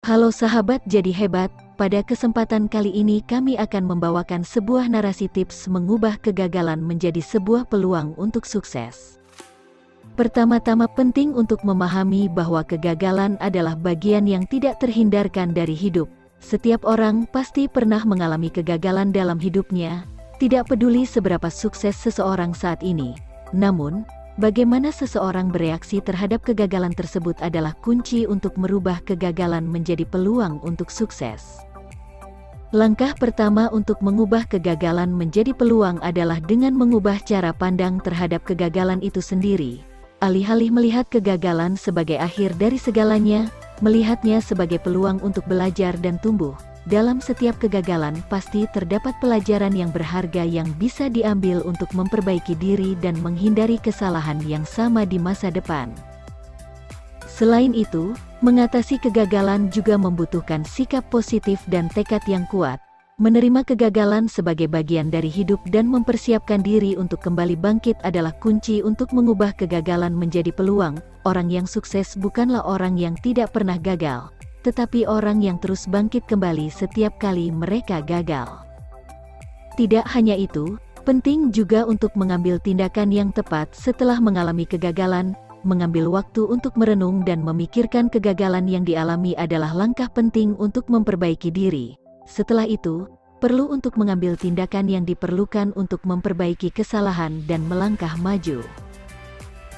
Halo sahabat jadi hebat, pada kesempatan kali ini kami akan membawakan sebuah narasi tips mengubah kegagalan menjadi sebuah peluang untuk sukses. Pertama-tama penting untuk memahami bahwa kegagalan adalah bagian yang tidak terhindarkan dari hidup. Setiap orang pasti pernah mengalami kegagalan dalam hidupnya, tidak peduli seberapa sukses seseorang saat ini. Namun, bagaimana seseorang bereaksi terhadap kegagalan tersebut adalah kunci untuk merubah kegagalan menjadi peluang untuk sukses. Langkah pertama untuk mengubah kegagalan menjadi peluang adalah dengan mengubah cara pandang terhadap kegagalan itu sendiri. Alih-alih melihat kegagalan sebagai akhir dari segalanya, melihatnya sebagai peluang untuk belajar dan tumbuh. Dalam setiap kegagalan pasti terdapat pelajaran yang berharga yang bisa diambil untuk memperbaiki diri dan menghindari kesalahan yang sama di masa depan. Selain itu, mengatasi kegagalan juga membutuhkan sikap positif dan tekad yang kuat. Menerima kegagalan sebagai bagian dari hidup dan mempersiapkan diri untuk kembali bangkit adalah kunci untuk mengubah kegagalan menjadi peluang. Orang yang sukses bukanlah orang yang tidak pernah gagal, tetapi orang yang terus bangkit kembali setiap kali mereka gagal. Tidak hanya itu, penting juga untuk mengambil tindakan yang tepat setelah mengalami kegagalan. Mengambil waktu untuk merenung dan memikirkan kegagalan yang dialami adalah langkah penting untuk memperbaiki diri. Setelah itu, perlu untuk mengambil tindakan yang diperlukan untuk memperbaiki kesalahan dan melangkah maju.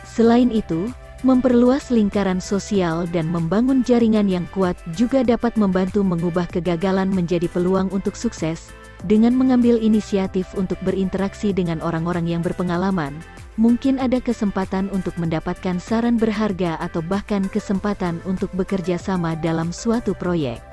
Selain itu, memperluas lingkaran sosial dan membangun jaringan yang kuat juga dapat membantu mengubah kegagalan menjadi peluang untuk sukses. Dengan mengambil inisiatif untuk berinteraksi dengan orang-orang yang berpengalaman, mungkin ada kesempatan untuk mendapatkan saran berharga atau bahkan kesempatan untuk bekerja sama dalam suatu proyek.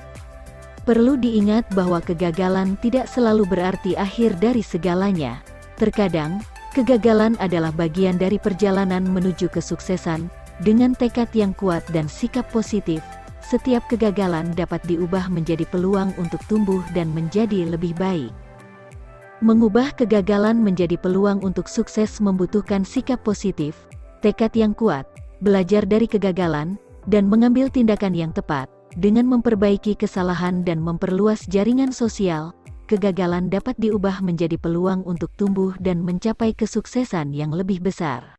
Perlu diingat bahwa kegagalan tidak selalu berarti akhir dari segalanya. Terkadang, kegagalan adalah bagian dari perjalanan menuju kesuksesan. Dengan tekad yang kuat dan sikap positif, setiap kegagalan dapat diubah menjadi peluang untuk tumbuh dan menjadi lebih baik. Mengubah kegagalan menjadi peluang untuk sukses membutuhkan sikap positif, tekad yang kuat, belajar dari kegagalan, dan mengambil tindakan yang tepat. Dengan memperbaiki kesalahan dan memperluas jaringan sosial, kegagalan dapat diubah menjadi peluang untuk tumbuh dan mencapai kesuksesan yang lebih besar.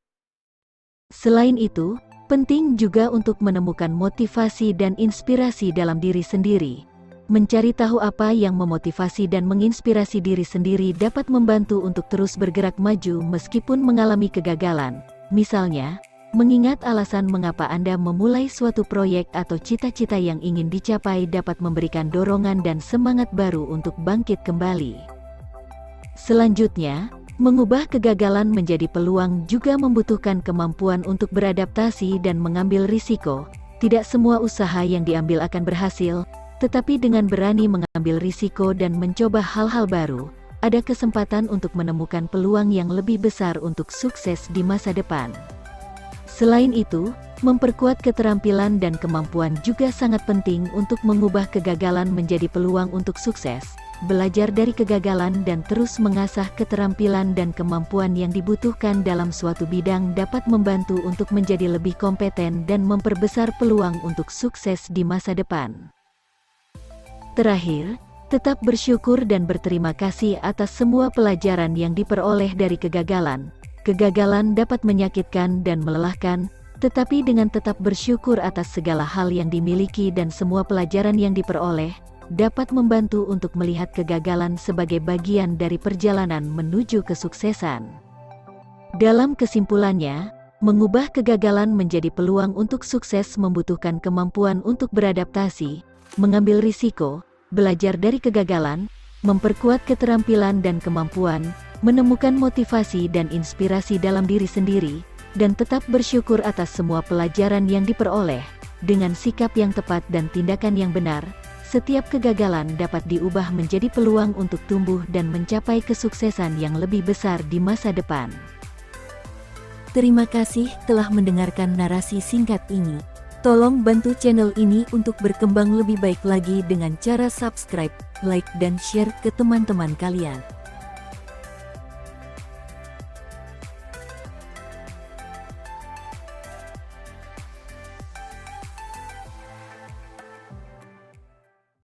Selain itu, penting juga untuk menemukan motivasi dan inspirasi dalam diri sendiri. Mencari tahu apa yang memotivasi dan menginspirasi diri sendiri dapat membantu untuk terus bergerak maju meskipun mengalami kegagalan. Misalnya, mengingat alasan mengapa Anda memulai suatu proyek atau cita-cita yang ingin dicapai dapat memberikan dorongan dan semangat baru untuk bangkit kembali. Selanjutnya, mengubah kegagalan menjadi peluang juga membutuhkan kemampuan untuk beradaptasi dan mengambil risiko. Tidak semua usaha yang diambil akan berhasil, tetapi dengan berani mengambil risiko dan mencoba hal-hal baru, ada kesempatan untuk menemukan peluang yang lebih besar untuk sukses di masa depan. Selain itu, memperkuat keterampilan dan kemampuan juga sangat penting untuk mengubah kegagalan menjadi peluang untuk sukses. Belajar dari kegagalan dan terus mengasah keterampilan dan kemampuan yang dibutuhkan dalam suatu bidang dapat membantu untuk menjadi lebih kompeten dan memperbesar peluang untuk sukses di masa depan. Terakhir, tetap bersyukur dan berterima kasih atas semua pelajaran yang diperoleh dari kegagalan. Kegagalan dapat menyakitkan dan melelahkan, tetapi dengan tetap bersyukur atas segala hal yang dimiliki dan semua pelajaran yang diperoleh, dapat membantu untuk melihat kegagalan sebagai bagian dari perjalanan menuju kesuksesan. Dalam kesimpulannya, mengubah kegagalan menjadi peluang untuk sukses membutuhkan kemampuan untuk beradaptasi, mengambil risiko, belajar dari kegagalan, memperkuat keterampilan dan kemampuan, menemukan motivasi dan inspirasi dalam diri sendiri, dan tetap bersyukur atas semua pelajaran yang diperoleh. Dengan sikap yang tepat dan tindakan yang benar, setiap kegagalan dapat diubah menjadi peluang untuk tumbuh dan mencapai kesuksesan yang lebih besar di masa depan. Terima kasih telah mendengarkan narasi singkat ini. Tolong bantu channel ini untuk berkembang lebih baik lagi dengan cara subscribe, like dan share ke teman-teman kalian.